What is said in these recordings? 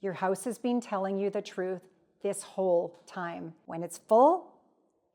Your house has been telling you the truth this whole time. When it's full,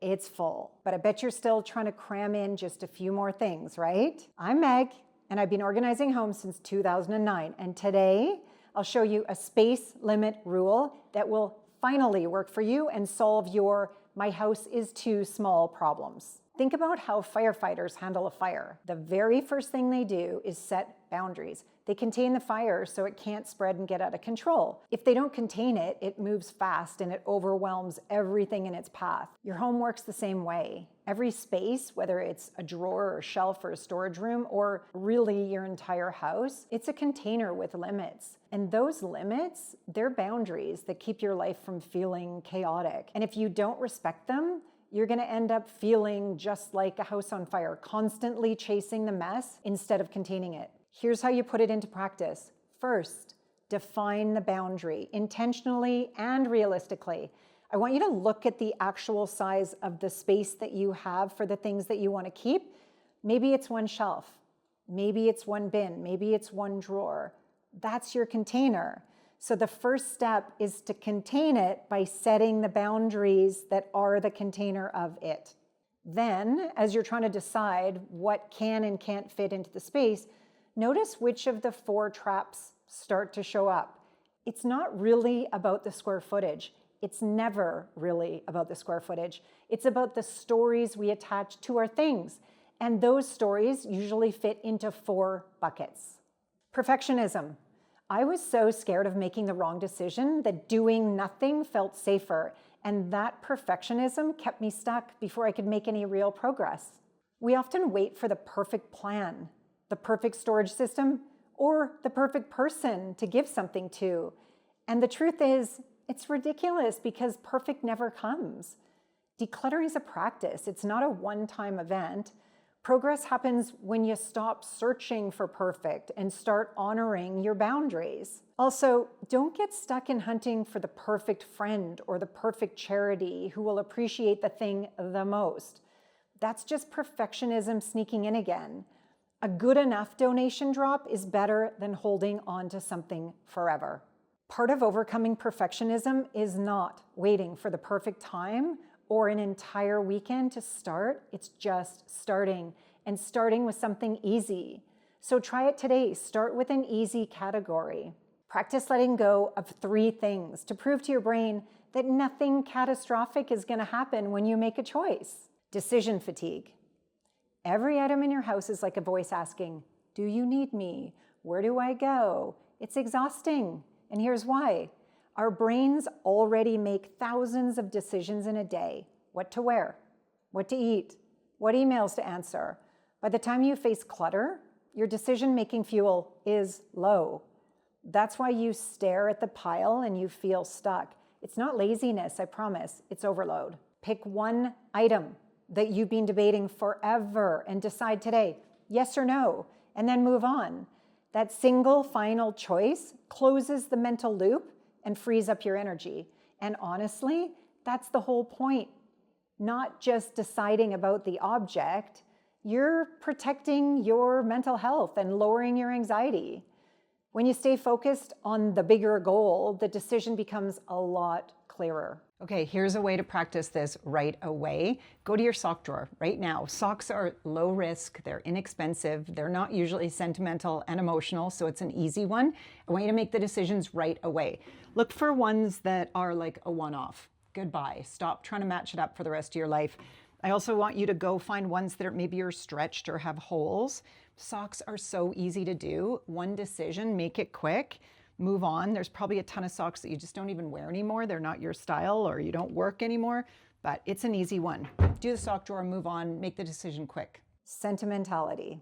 it's full. But I bet you're still trying to cram in just a few more things, right? I'm Meg, and I've been organizing homes since 2009. And today, I'll show you a space limit rule that will finally work for you and solve your "my house is too small" problems. Think about how firefighters handle a fire. The very first thing they do is set boundaries. They contain the fire so it can't spread and get out of control. If they don't contain it, it moves fast and it overwhelms everything in its path. Your home works the same way. Every space, whether it's a drawer or shelf or a storage room, or really your entire house, it's a container with limits. And those limits, they're boundaries that keep your life from feeling chaotic. And if you don't respect them, you're going to end up feeling just like a house on fire, constantly chasing the mess instead of containing it. Here's how you put it into practice. First, define the boundary intentionally and realistically. I want you to look at the actual size of the space that you have for the things that you want to keep. Maybe it's one shelf. Maybe it's one bin. Maybe it's one drawer. That's your container. So the first step is to contain it by setting the boundaries that are the container of it. Then, as you're trying to decide what can and can't fit into the space, notice which of the 4 traps start to show up. It's not really about the square footage. It's never really about the square footage. It's about the stories we attach to our things. And those stories usually fit into 4 buckets. Perfectionism. I was so scared of making the wrong decision that doing nothing felt safer, and that perfectionism kept me stuck before I could make any real progress. We often wait for the perfect plan, the perfect storage system, or the perfect person to give something to. And the truth is, it's ridiculous because perfect never comes. Decluttering is a practice. It's not a one-time event. Progress happens when you stop searching for perfect and start honoring your boundaries. Also, don't get stuck in hunting for the perfect friend or the perfect charity who will appreciate the thing the most. That's just perfectionism sneaking in again. A good enough donation drop is better than holding on to something forever. Part of overcoming perfectionism is not waiting for the perfect time or an entire weekend to start. It's just starting, and starting with something easy. So try it today. Start with an easy category. Practice letting go of 3 things to prove to your brain that nothing catastrophic is going to happen when you make a choice. Decision fatigue. Every item in your house is like a voice asking, "Do you need me? Where do I go?" It's exhausting, and here's why. Our brains already make thousands of decisions in a day. What to wear, what to eat, what emails to answer. By the time you face clutter, your decision-making fuel is low. That's why you stare at the pile and you feel stuck. It's not laziness, I promise. It's overload. Pick one item that you've been debating forever and decide today, yes or no, and then move on. That single final choice closes the mental loop and frees up your energy. And honestly, that's the whole point. Not just deciding about the object, you're protecting your mental health and lowering your anxiety. When you stay focused on the bigger goal, the decision becomes a lot clearer. Okay, here's a way to practice this right away. Go to your sock drawer right now. Socks are low risk, they're inexpensive, they're not usually sentimental and emotional, so it's an easy one. I want you to make the decisions right away. Look for ones that are like a one-off. Goodbye. Stop trying to match it up for the rest of your life. I also want you to go find ones that maybe are stretched or have holes. Socks are so easy to do. One decision, make it quick. Move on. There's probably a ton of socks that you just don't even wear anymore. They're not your style or you don't work anymore, but it's an easy one. Do the sock drawer, move on, make the decision quick. Sentimentality.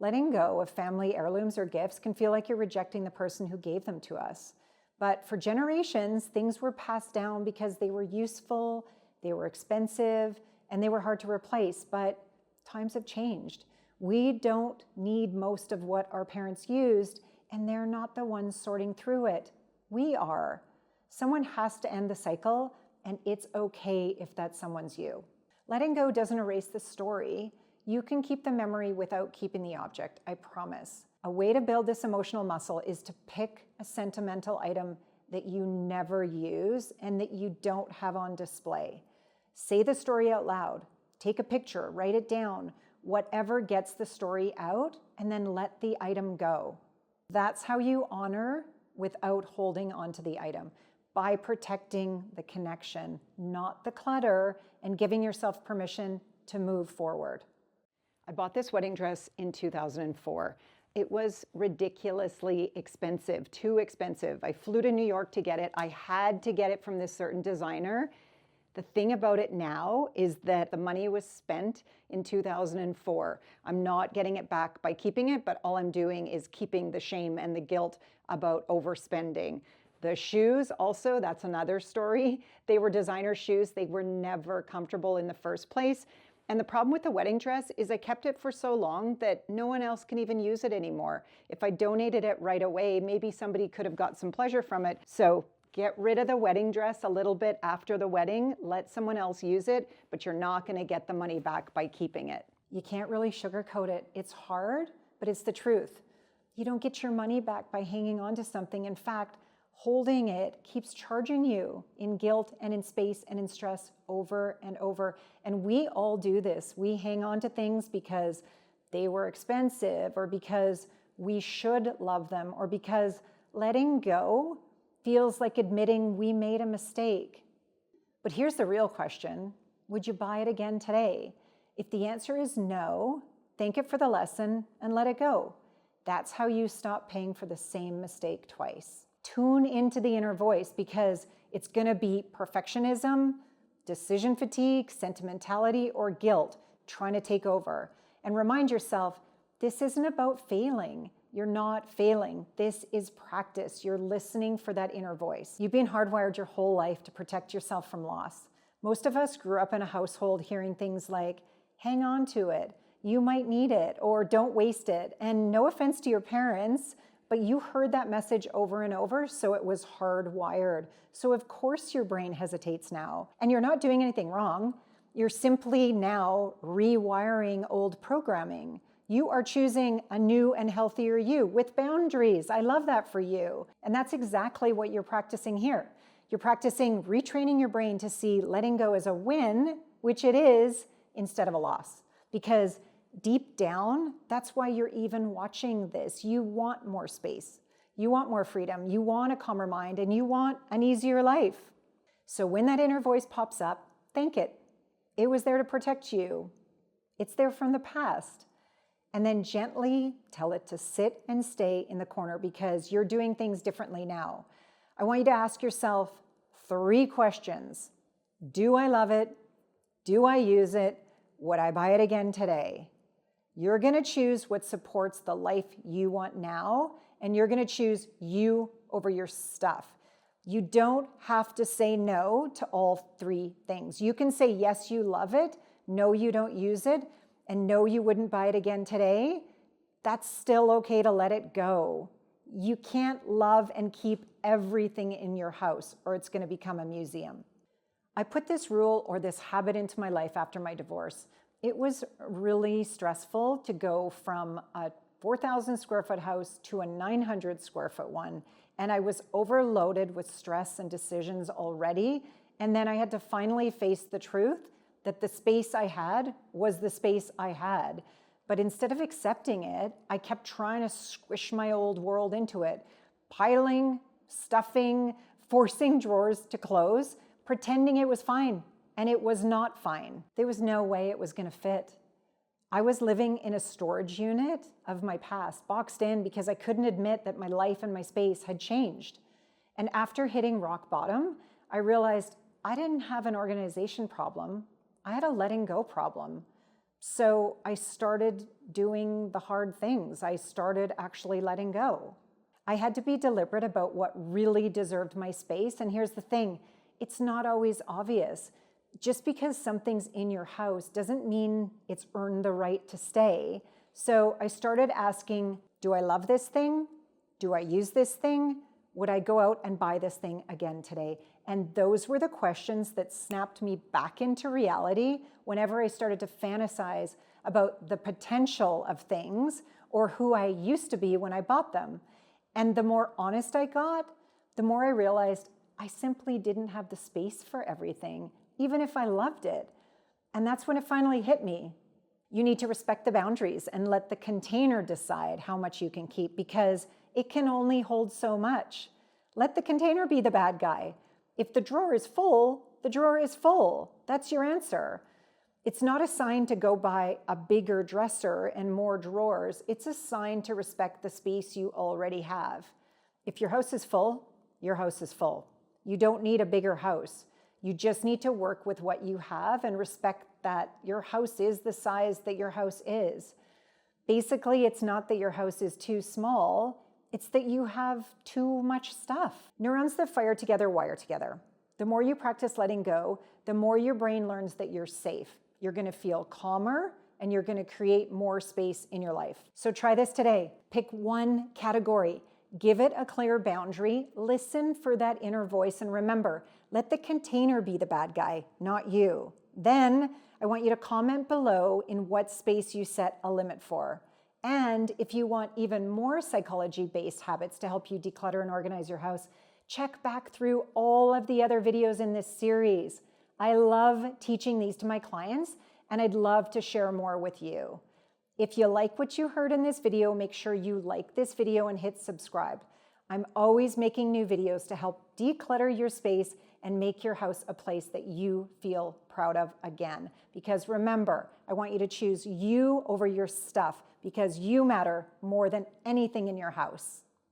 Letting go of family heirlooms or gifts can feel like you're rejecting the person who gave them to us. But for generations, things were passed down because they were useful, they were expensive, and they were hard to replace. But times have changed. We don't need most of what our parents used, and they're not the ones sorting through it. We are. Someone has to end the cycle, and it's okay if that someone's you. Letting go doesn't erase the story. You can keep the memory without keeping the object, I promise. A way to build this emotional muscle is to pick a sentimental item that you never use and that you don't have on display. Say the story out loud. Take a picture, write it down, whatever gets the story out, and then let the item go. That's how you honor without holding onto the item, by protecting the connection, not the clutter, and giving yourself permission to move forward. I bought this wedding dress in 2004. It was ridiculously expensive, too expensive. I flew to New York to get it. I had to get it from this certain designer. The thing about it now is that the money was spent in 2004. I'm not getting it back by keeping it, but all I'm doing is keeping the shame and the guilt about overspending. The shoes also, that's another story. They were designer shoes. They were never comfortable in the first place. And the problem with the wedding dress is I kept it for so long that no one else can even use it anymore. If I donated it right away, maybe somebody could have got some pleasure from it. So get rid of the wedding dress a little bit after the wedding, let someone else use it, but you're not going to get the money back by keeping it. You can't really sugarcoat it. It's hard, but it's the truth. You don't get your money back by hanging on to something. In fact, holding it keeps charging you in guilt and in space and in stress over and over. And we all do this. We hang on to things because they were expensive, or because we should love them, or because letting go feels like admitting we made a mistake. But here's the real question. Would you buy it again today? If the answer is no, thank it for the lesson and let it go. That's how you stop paying for the same mistake twice. Tune into the inner voice, because it's going to be perfectionism, decision fatigue, sentimentality, or guilt trying to take over. And remind yourself, this isn't about failing. You're not failing. This is practice. You're listening for that inner voice. You've been hardwired your whole life to protect yourself from loss. Most of us grew up in a household hearing things like, hang on to it, you might need it, or don't waste it. And no offense to your parents, but you heard that message over and over, so it was hardwired. So of course your brain hesitates now. And you're not doing anything wrong. You're simply now rewiring old programming. You are choosing a new and healthier you with boundaries. I love that for you. And that's exactly what you're practicing here. You're practicing retraining your brain to see letting go as a win, which it is, instead of a loss. Because deep down, that's why you're even watching this. You want more space. You want more freedom. You want a calmer mind, and you want an easier life. So when that inner voice pops up, thank it. It was there to protect you. It's there from the past. And then gently tell it to sit and stay in the corner, because you're doing things differently now. I want you to ask yourself 3 questions. Do I love it? Do I use it? Would I buy it again today? You're going to choose what supports the life you want now, and you're going to choose you over your stuff. You don't have to say no to all 3 things. You can say yes, you love it, no, you don't use it, and no, you wouldn't buy it again today. That's still okay to let it go. You can't love and keep everything in your house, or it's going to become a museum. I put this rule or this habit into my life after my divorce. It was really stressful to go from a 4,000 square foot house to a 900 square foot one. And I was overloaded with stress and decisions already. And then I had to finally face the truth that the space I had was the space I had. But instead of accepting it, I kept trying to squish my old world into it, piling, stuffing, forcing drawers to close, pretending it was fine. And it was not fine. There was no way it was going to fit. I was living in a storage unit of my past, boxed in because I couldn't admit that my life and my space had changed. And after hitting rock bottom, I realized I didn't have an organization problem. I had a letting go problem. So I started doing the hard things. I started actually letting go. I had to be deliberate about what really deserved my space. And here's the thing, it's not always obvious. Just because something's in your house doesn't mean it's earned the right to stay. So I started asking, do I love this thing? Do I use this thing? Would I go out and buy this thing again today? And those were the questions that snapped me back into reality whenever I started to fantasize about the potential of things or who I used to be when I bought them. And the more honest I got, the more I realized I simply didn't have the space for everything, even if I loved it. And that's when it finally hit me. You need to respect the boundaries and let the container decide how much you can keep, because it can only hold so much. Let the container be the bad guy. If the drawer is full, the drawer is full. That's your answer. It's not a sign to go buy a bigger dresser and more drawers. It's a sign to respect the space you already have. If your house is full, your house is full. You don't need a bigger house. You just need to work with what you have and respect that your house is the size that your house is. Basically, it's not that your house is too small. It's that you have too much stuff. Neurons that fire together wire together. The more you practice letting go, the more your brain learns that you're safe. You're going to feel calmer and you're going to create more space in your life. So try this today. Pick one category. Give it a clear boundary. Listen for that inner voice. And remember, let the container be the bad guy, not you. Then I want you to comment below in what space you set a limit for. And if you want even more psychology-based habits to help you declutter and organize your house, check back through all of the other videos in this series. I love teaching these to my clients, and I'd love to share more with you. If you like what you heard in this video, make sure you like this video and hit subscribe. I'm always making new videos to help declutter your space and make your house a place that you feel proud of again. Because remember, I want you to choose you over your stuff, because you matter more than anything in your house.